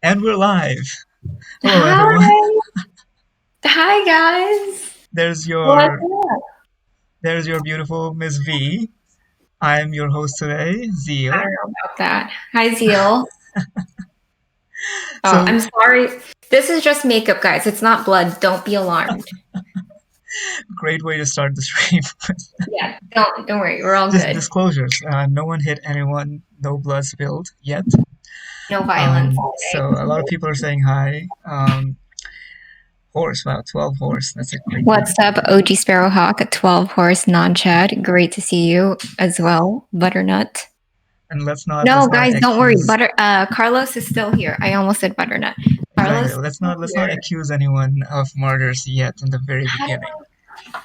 And we're live. Hello, everyone. Hi. Hi, guys. There's What's your up? there's your beautiful Miss V. I'm your host today, I Zeal. don't know about that. Hi, Zeal. Oh, So I'm sorry. This is just makeup, guys. It's not blood. Don't be alarmed. great way to start the stream. Yeah, don't worry. We're all Just good. disclosures. No one hit anyone. No blood spilled yet. No violence So today. a lot of people are saying hi. Horse. Wow, 12 horse. That's a great What's name. up, OG Sparrowhawk, 12 Horse Non-Chad? Great to see you as well, Butternut. And let's No, not guys, don't worry. accuse Carlos is still here. I almost said Butternut. exactly. Carlos is Let's not here. accuse anyone of murders yet in the very How do beginning.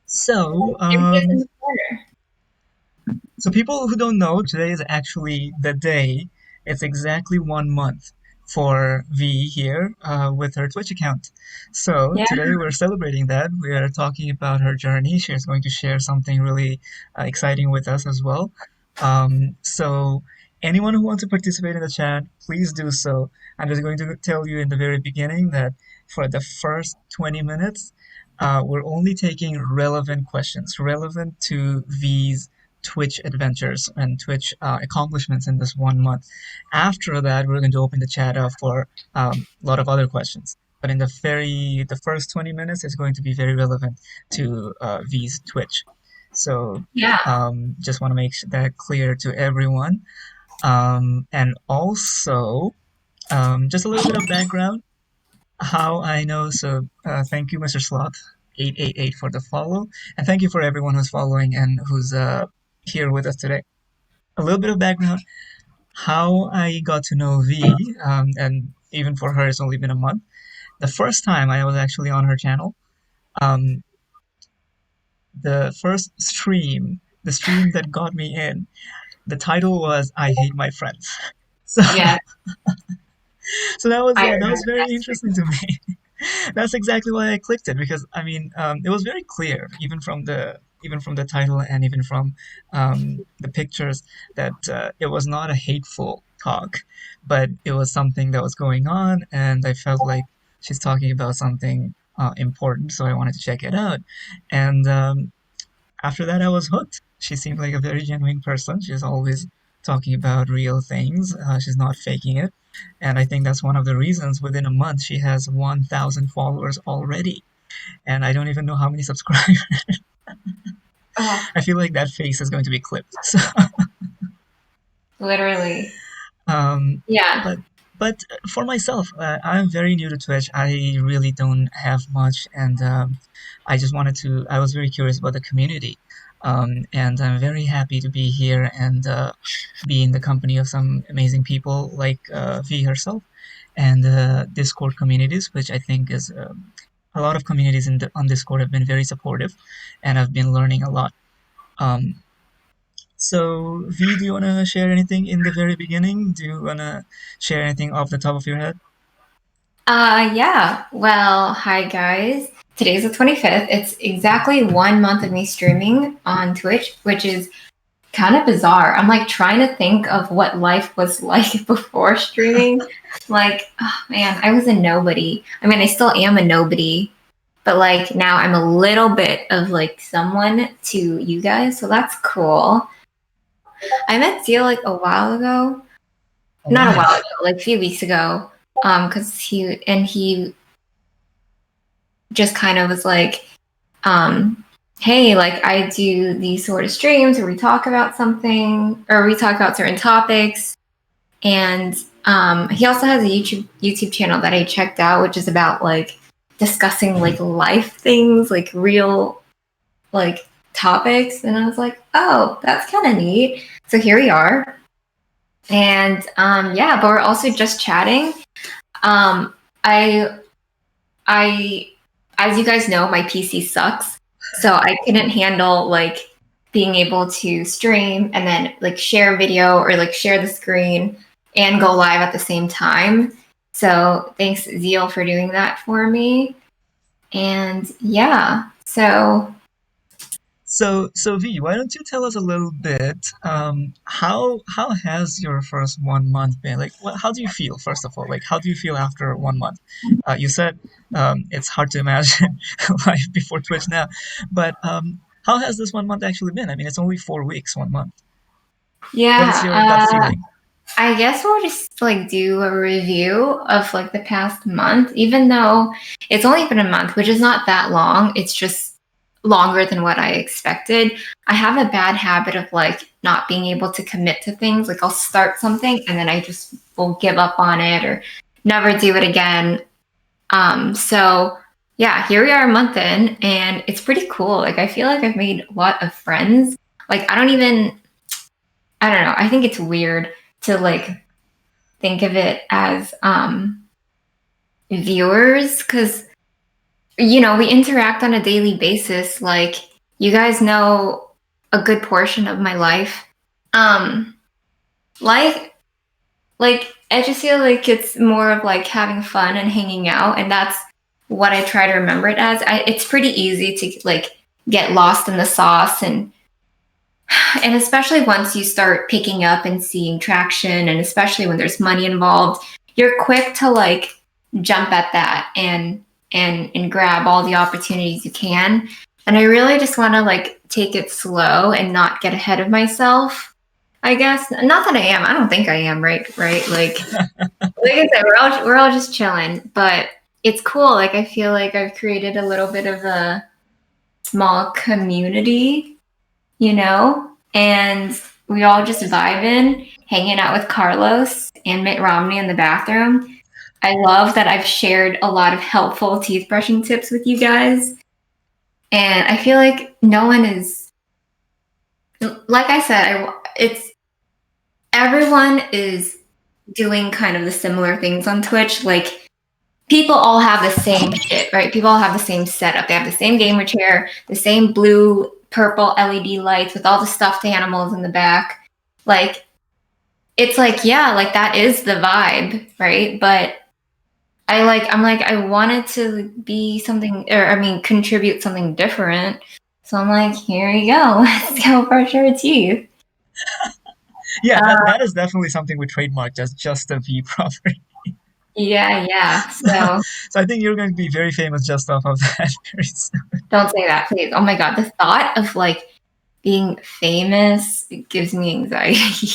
So Jimmy is in the corner? So people who don't know, today is actually the day. It's exactly 1 month for V here with her Twitch account. So Yeah. today we're celebrating that. We are talking about her journey. She is going to share something really exciting with us as well. So anyone who wants to participate in the chat, please do so. I'm just going to tell you in the very beginning that for the first 20 minutes, we're only taking relevant questions, relevant to V's Twitch adventures and Twitch accomplishments in this 1 month. After that, we're going to open the chat up for a lot of other questions. But in the first 20 minutes is going to be very relevant to V's Twitch. So Yeah. just want to make that clear to everyone. And also, just a little bit of background, how I know. So thank you, Mr. Sloth. 888 for the follow, and thank you for everyone who's following and who's here with us today. A little bit of background how I got to know V, and even for her, it's only been a month. The first time I was actually on her channel, um, the first stream, the stream that got me in, the title was "I Hate My Friends." So, Yeah. so I that was remember very that interesting stream. to me. That's exactly why I clicked it because I mean, it was very clear, even from the title and even from the pictures, that it was not a hateful talk, but it was something that was going on, and I felt like she's talking about something important, so I wanted to check it out. And after that, I was hooked. She seemed like a very genuine person. She's always talking about real things. She's not faking it. And I think that's one of the reasons within a month she has 1,000 followers already. And I don't even know how many subscribers. Oh, I feel like that face is going to be clipped. So, literally. um, Yeah. but but for myself, I'm very new to Twitch. I really don't have much, and I just wanted to. I was very curious about the community, and I'm very happy to be here and be in the company of some amazing people like V herself, and Discord communities, which I think is a lot of communities on Discord have been very supportive, and I've been learning a lot. Um, so, V, do you want to share anything in the very beginning? Do you want to share anything off the top of your head? Yeah. Well, hi guys. Today's the 25th. It's exactly 1 month of me streaming on Twitch, which is kind of bizarre. I'm like trying to think of what life was like before streaming. Like, oh man, I was a nobody. I mean, I still am a nobody, but like now I'm a little bit of like someone to you guys, so that's cool. I met Zeal like a while ago. Oh, Not a wow. while ago, like a few weeks ago. Because he just kind of was like, hey, like I do these sort of streams where we talk about something or we talk about certain topics. And he also has a YouTube channel that I checked out, which is about like discussing like life things, like real like topics. And I was like, oh, that's kind of neat. So here we are. And yeah, but we're also just chatting. Um, I I as you guys know, my PC sucks. So I couldn't handle like being able to stream and then like share video or like share the screen and go live at the same time. So thanks Zeal for doing that for me. And yeah, so So V, why don't you tell us a little bit, how has your first 1 month been? Like, how do you feel, first of all? Like, how do you feel after 1 month? You said it's hard to imagine life before Twitch now, but how has this 1 month actually been? I mean, it's only 4 weeks, 1 month. What is Yeah, your gut feeling? I guess we'll just like do a review of like the past month, even though it's only been a month, which is not that long. It's just longer than what I expected. I have a bad habit of like not being able to commit to things. Like I'll start something and then I just will give up on it or never do it again. So yeah, here we are a month in and it's pretty cool. Like I feel like I've made a lot of friends. Like I don't know. I think it's weird to like think of it as viewers because we interact on a daily basis. Like you guys know a good portion of my life. Um, like I just feel like it's more of like having fun and hanging out, and that's what I try to remember it as. It's pretty easy to like get lost in the sauce and especially once you start picking up and seeing traction and especially when there's money involved, you're quick to like jump at that and grab all the opportunities you can. And I really just want to like take it slow and not get ahead of myself. I guess not that I am. I don't think I am. Right. Like I said, we're all just chilling. But it's cool. Like I feel like I've created a little bit of a small community, and we all just vibing, hanging out with Carlos and Mitt Romney in the bathroom. I love that I've shared a lot of helpful teeth brushing tips with you guys. And I feel like no one is, like I said, it's everyone is doing kind of the similar things on Twitch. Like people all have the same shit, right? People all have the same setup. They have the same gamer chair, the same blue, purple LED lights with all the stuffed animals in the back. Like, it's like, yeah, like that is the vibe, right? But I'm like, I wanted to be something, or I mean, contribute something different. So I'm like, here you go. Let's go brush your teeth. Yeah, that Uh, that is definitely something we trademarked as just a V property. yeah. So, So so I think you're going to be very famous just off of that very soon. don't say that, please. Oh my God. The thought of like being famous it gives me anxiety.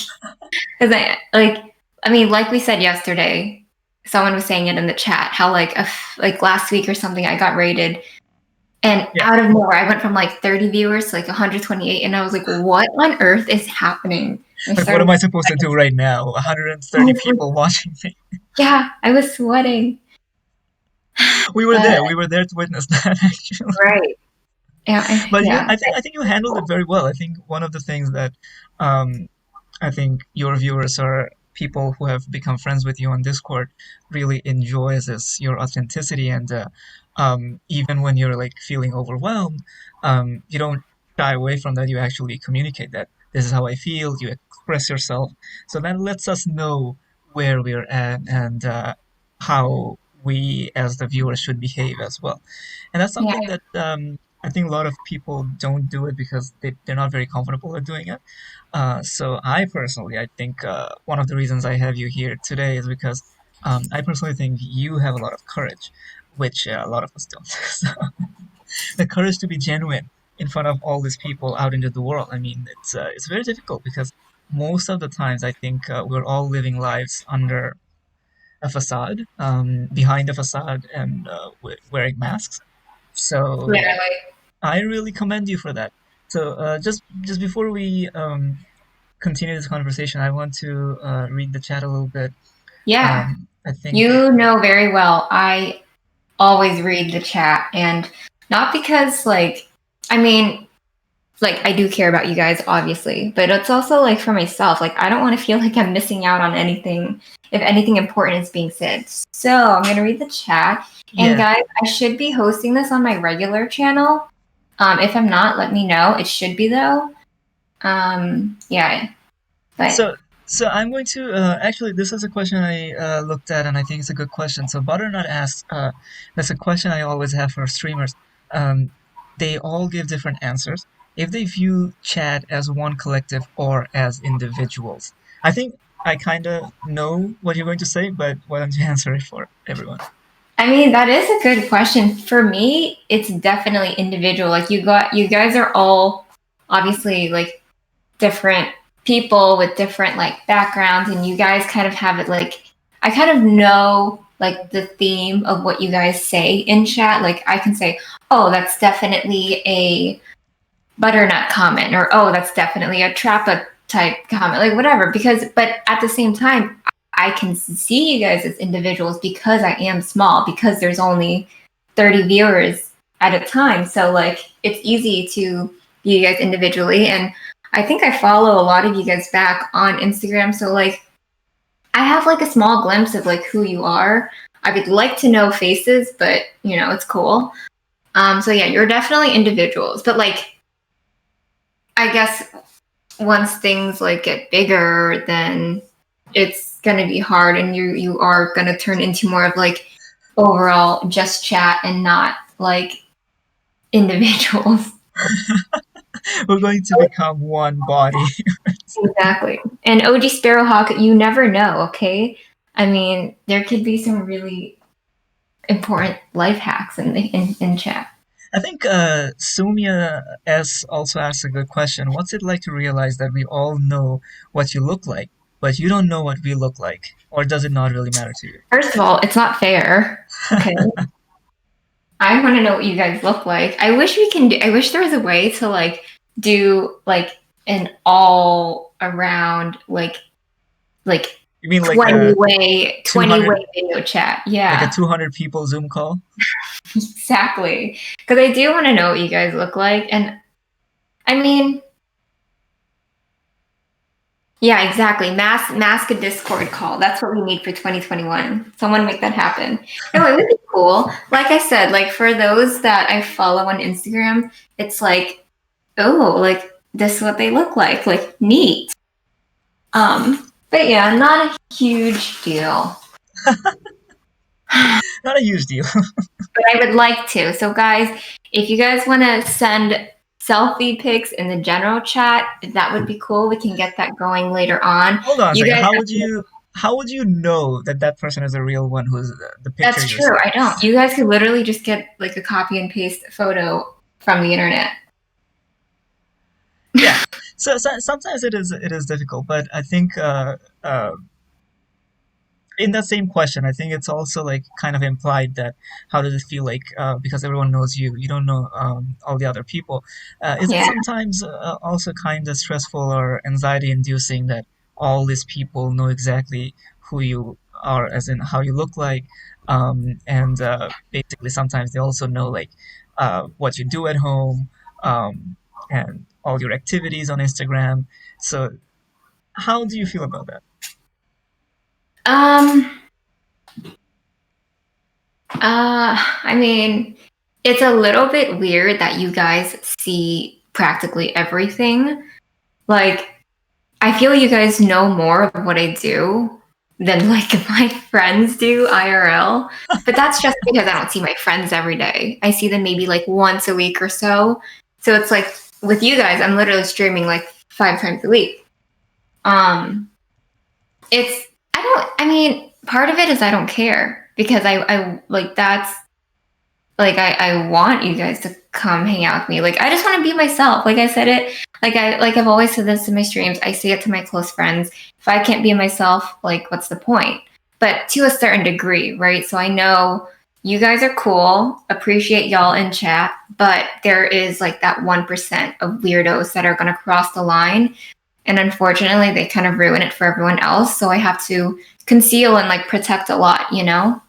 Because I mean, like we said yesterday, someone was saying it in the chat how like last week or something I got rated, and Yeah. out of nowhere I went from like 30 viewers to like 128, and I was like, what on earth is happening? I Like, what started, am I supposed to do right now? 130 people watching me. yeah, I was sweating. We were But there. We were there to witness that, actually. right, yeah, But you, yeah, I think you handled it very well. I think one of the things that um, I think your viewers or people who have become friends with you on Discord really enjoys is your authenticity, and even when you're like feeling overwhelmed, you don't shy away from that. You actually communicate that this is how I feel. You express yourself, so that lets us know where we're at and how we as the viewers should behave as well. And that's yeah, something that I think a lot of people don't do it because they're not very comfortable with doing it. So I personally, I think one of the reasons I have you here today is because I personally think you have a lot of courage, which a lot of us don't. So the courage to be genuine in front of all these people out into the world. I mean, it's very difficult because most of the times I think we're all living lives under a facade, behind a facade, and wearing masks. So literally, I really commend you for that. So just before we continue this conversation, I want to read the chat a little bit. yeah. I think, You know very well. I always read the chat, and not because like, I mean, like I do care about you guys obviously, but it's also like for myself, like I don't want to feel like I'm missing out on anything if anything important is being said. So I'm going to read the chat, and yeah. guys, I should be hosting this on my regular channel. If I'm not, let me know. It should be though. Yeah, but So I'm going to actually, this is a question I looked at, and I think it's a good question. So Butternut asks, that's a question I always have for streamers. Um, they all give different answers. if they view chat as one collective or as individuals. I think I kind of know what you're going to say, but why don't you answer it for everyone? I mean, that is a good question. For me, it's definitely individual. Like you guys are all obviously like different people with different like backgrounds, and you guys kind of have it like I kind of know like the theme of what you guys say in chat. Like I can say, oh, that's definitely a butternut comment, or oh, that's definitely a trappa type comment, like whatever. Because, but at the same time, I can see you guys as individuals because I am small, because there's only 30 viewers at a time. So like it's easy to view you guys individually. And I think I follow a lot of you guys back on Instagram. So like I have like a small glimpse of like who you are. I would like to know faces, but you know, it's cool. So yeah, you're definitely individuals. But like I guess once things like get bigger, then it's gonna be hard, and you are gonna turn into more of like overall just chat and not like individuals. We're going to become one body. Exactly. And OG Sparrowhawk, you never know, okay? I mean, there could be some really important life hacks in chat. I think Sumia S also asked a good question. What's it like to realize that we all know what you look like, but you don't know what we look like? Or does it not really matter to you? First of all, it's not fair. Okay. I want to know what you guys look like. I wish we can do, I wish there was a way to like do like an all around like You mean 20 200, way video chat. like a Yeah. 200 people Zoom call? Exactly. Cuz I do want to know what you guys look like, and I mean, yeah, exactly. Mask a Discord call. That's what we need for 2021. Someone make that happen. No, it would be cool. Like I said, like for those that I follow on Instagram, it's like, oh, like this is what they look like neat. But yeah, not a huge deal. Not a huge deal. But I would like to. So guys, if you guys want to send selfie pics in the general chat, that would be cool. We can get that going later on. Hold on a You second. guys have to. How would you know that that person is the real one who's the picture That's you're true. seeing? I don't. You guys could literally just get like a copy and paste photo from the internet. Yeah. So sometimes it is difficult, but I think in that same question, I think it's also like kind of implied that how does it feel like because everyone knows you, you don't know all the other people. Is it Yeah. sometimes also kind of stressful or anxiety inducing that all these people know exactly who you are, as in how you look like, and basically sometimes they also know like what you do at home, um, and all your activities on Instagram. So how do you feel about that? Um. I mean, it's a little bit weird that you guys see practically everything. Like, I feel you guys know more of what I do than like my friends do IRL. But that's just because I don't see my friends every day. I see them maybe like once a week or so. So it's like with you guys, I'm literally streaming like 5 times a week. Um, it's I mean, part of it is I don't care because I like that's like I want you guys to come hang out with me. Like I just want to be myself. Like I said it, I've always said this in my streams. I say it to my close friends. If I can't be myself, like what's the point? But to a certain degree, right? So I know you guys are cool, appreciate y'all in chat, but there is like that 1% of weirdos that are gonna cross the line. And unfortunately they kind of ruin it for everyone else. So I have to conceal and like protect a lot, you know?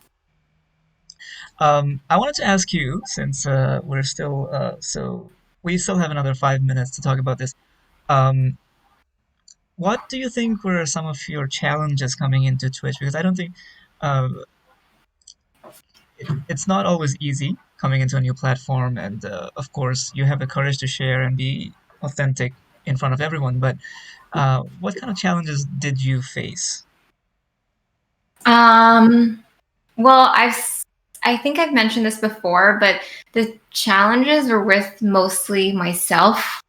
I wanted to ask you, since we're still so we still have another 5 minutes to talk about this. Um, what do you think were some of your challenges coming into Twitch? Because I don't think uh, it's not always easy coming into a new platform, and of course, you have the courage to share and be authentic in front of everyone. But what kind of challenges did you face? Um Well, I think I've mentioned this before, but the challenges were with mostly myself.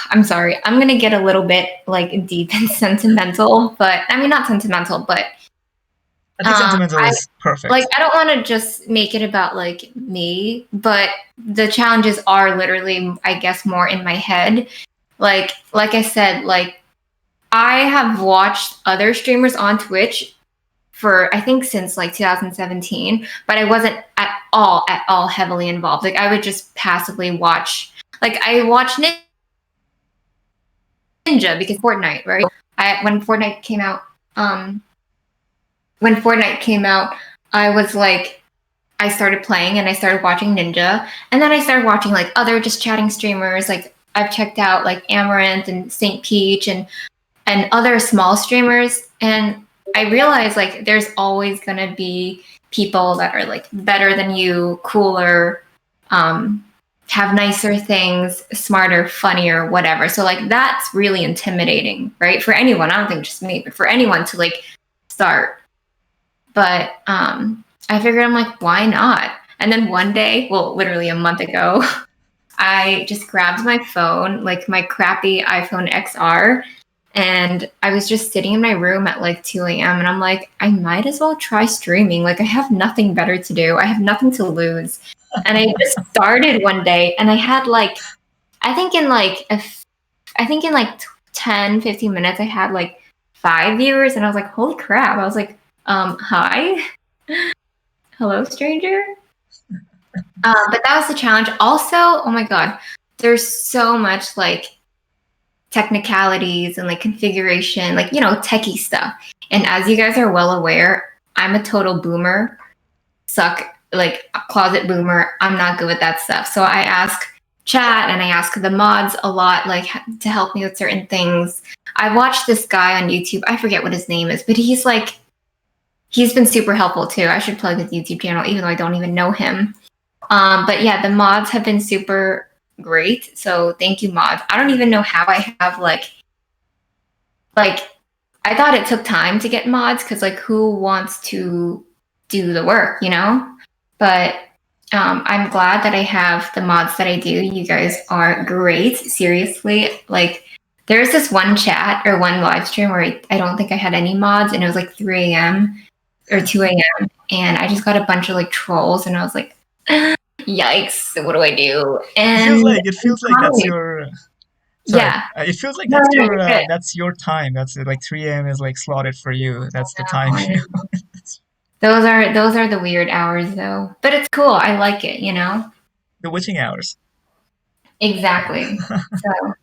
I'm sorry, I'm gonna get a little bit like deep and sentimental, but I mean not sentimental, but I think sentimental I is like perfect. I don't want to just make it about like me, but the challenges are literally, I guess, more in my head. Like I said, like I have watched other streamers on Twitch for I think since like 2017, but I wasn't at all heavily involved. Like I would just passively watch. Like I watched Ninja because Fortnite, right? When Fortnite came out, um, when Fortnite came out, I was like, I started playing and I started watching Ninja, and then I started watching like other just chatting streamers. Like I've checked out like Amaranth and Saint Peach and other small streamers, and I realized like there's always gonna be people that are like better than you, cooler, um, have nicer things, smarter, funnier, whatever. So like that's really intimidating, right? For anyone, I don't think just me, but for anyone to like start. But I figured I'm like, why not? And then one day, well, literally a month ago, I just grabbed my phone, like my crappy iPhone XR, and I was just sitting in my room at like 2 a.m. And I'm like, I might as well try streaming. Like, I have nothing better to do, I have nothing to lose. And I just started one day, and I had like, I think in like, I think in like 10, 15 minutes, I had like 5 viewers, and I was like, holy crap. I was like, hi, hello, stranger. But that was the challenge. Also, oh my god, there's so much like technicalities and like configuration, like techie stuff. And as you guys are well aware, I'm a total boomer, suck like closet boomer. I'm not good with that stuff. So I ask chat and I ask the mods a lot, like to help me with certain things. I watched this guy on YouTube. I forget what his name is, but he's been super helpful too. I should plug his YouTube channel, even though I don't even know him. But yeah, the mods have been super great. So thank you, mods. I don't even know how I have like I thought it took time to get mods because like who wants to do the work, you know? But I'm glad that I have the mods that I do. You guys are great. Seriously, like there's this one chat or one live stream where I don't think I had any mods, and it was like 3 a.m. or 2 a.m. and I just got a bunch of like trolls, and I was like, yikes, what do I do? And It feels like that's your sorry. yeah, It feels like no, no, you're good. that's your time. That's like 3 a.m. is like slotted for you. That's the time. I know. Those are the weird hours though. But it's cool. I like it, you know? The witching hours. Exactly. So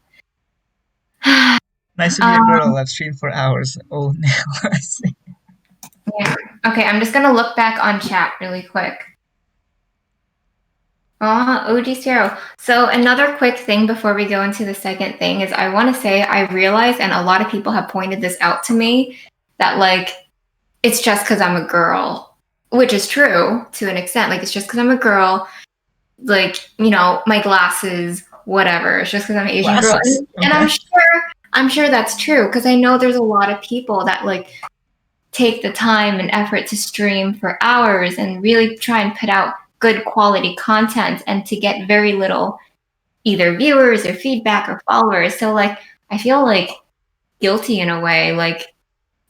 Nice to be a um girl that streamed for hours. Oh no, I see. yeah. Okay, I'm just gonna look back on chat really quick. OG Zero. So another quick thing before we go into the second thing is I want to say I realize, and a lot of people have pointed this out to me, that like it's just because I'm a girl, which is true to an extent. Like it's just because I'm a girl, like my glasses, whatever. It's just because I'm an Asian girl, Glasses. and Okay. I'm sure that's true because I know there's a lot of people that like take the time and effort to stream for hours and really try and put out good quality content and to get very little either viewers or feedback or followers. So like I feel like guilty in a way. Like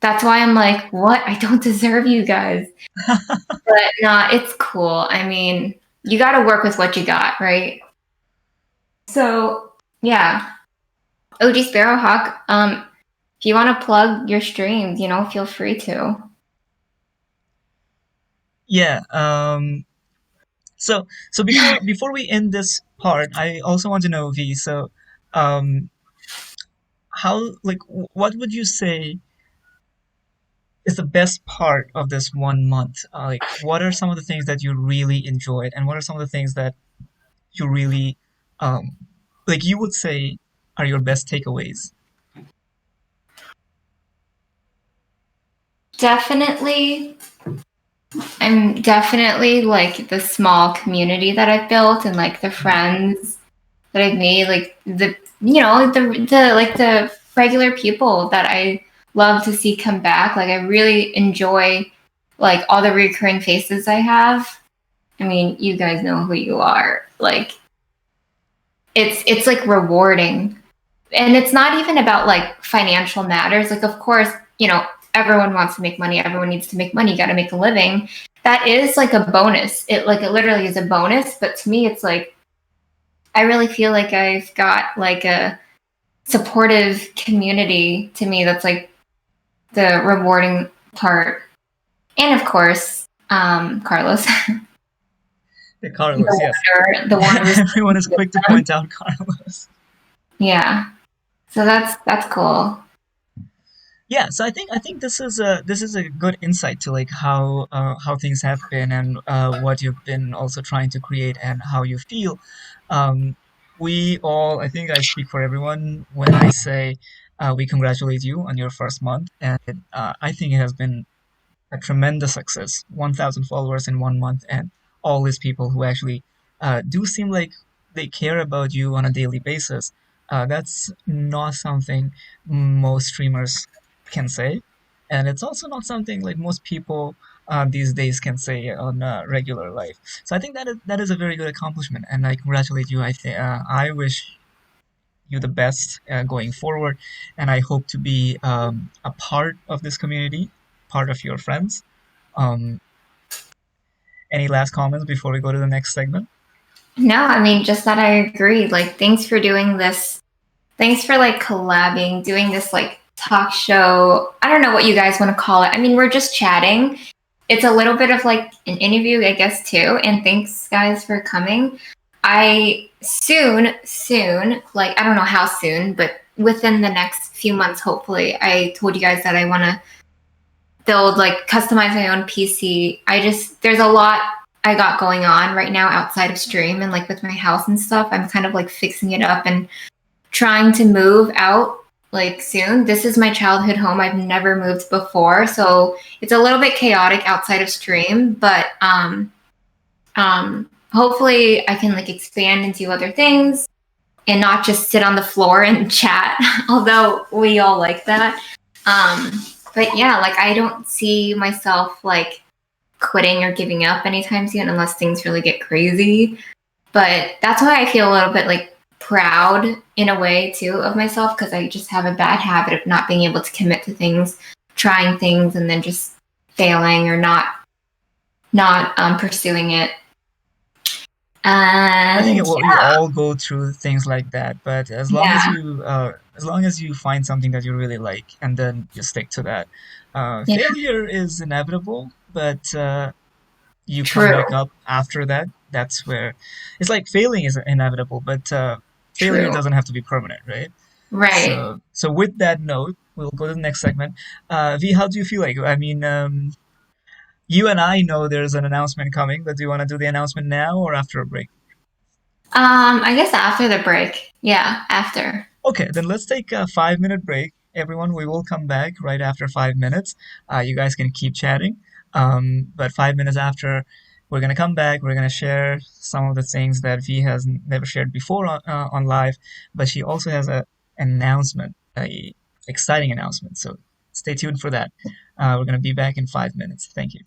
that's why I'm like, what? I don't deserve you guys. But nah, it's cool. I mean, you got to work with what you got, right? So yeah, OG Sparrowhawk. If you want to plug your streams, feel free to. Yeah. So before we end this part, I also want to know, V. So, um, how like what would you say is the best part of this 1 month? Like, what are some of the things that you really enjoyed, and what are some of the things that you really, um, like you would say are your best takeaways? Definitely, I'm definitely like the small community that I've built and like the friends that I've made, like the regular people that I love to see come back. Like I really enjoy like all the recurring faces I have. I mean, you guys know who you are. Like it's like rewarding. and it's not even about like financial matters. Like, of course, everyone wants to make money. Everyone needs to make money. You got to make a living. That is like a bonus. It literally is a bonus. But to me, it's like I really feel like I've got like a supportive community to me. That's like the rewarding part. And of course, Carlos, Yeah, Carlos, yes. the one who's Everyone is quick to point out Carlos. yeah. So that's cool. Yeah, so I think this is a good insight to like how things have been and what you've been also trying to create and how you feel. Um, we all, I think I speak for everyone when I say we congratulate you on your first month, and I think it has been a tremendous success. 1,000 followers in 1 month, and all these people who actually do seem like they care about you on a daily basis. That's not something most streamers can say, and it's also not something like most people these days can say on regular life. So I think that is a very good accomplishment, and I congratulate you. I wish you the best going forward, and I hope to be a part of this community, part of your friends. um, any last comments before we go to the next segment? No, I mean, just that I agree. Like, thanks for doing this. Thanks for like collabing, doing this like talk show. I don't know what you guys want to call it. I mean, we're just chatting. It's a little bit of like an interview, I guess, too. And thanks, guys, for coming. I soon, like, I don't know how soon, but within the next few months, hopefully, I told you guys that I want to build, like, customize my own PC. There's a lot I got going on right now outside of stream and like with my house and stuff. I'm kind of like fixing it up and trying to move out like soon. This is my childhood home. I've never moved before, so it's a little bit chaotic outside of stream, but hopefully I can like expand and do other things and not just sit on the floor and chat, although we all like that. Um, but yeah, like I don't see myself like quitting or giving up anytime soon unless things really get crazy. But that's why I feel a little bit like proud in a way too of myself because I just have a bad habit of not being able to commit to things, trying things and then just failing or not pursuing it. I think And we all go through things like that, but yeah, as long as you find something that you really like and then you stick to that, yeah, failure is inevitable, but you come true, back up after that. That's where it's like failing is inevitable, but failure true, doesn't have to be permanent, right? right. So with that note, we'll go to the next segment. V, how do you feel like? I mean, you and I know there's an announcement coming, but do you want to do the announcement now or after a break? I guess after the break. Yeah, after. Okay, then let's take a 5 minute break. Everyone, we will come back right after 5 minutes. You guys can keep chatting. But 5 minutes after, we're gonna come back. We're gonna share some of the things that V has never shared before on live, but she also has a announcement, a exciting announcement. So stay tuned for that. We're gonna be back in 5 minutes. Thank you.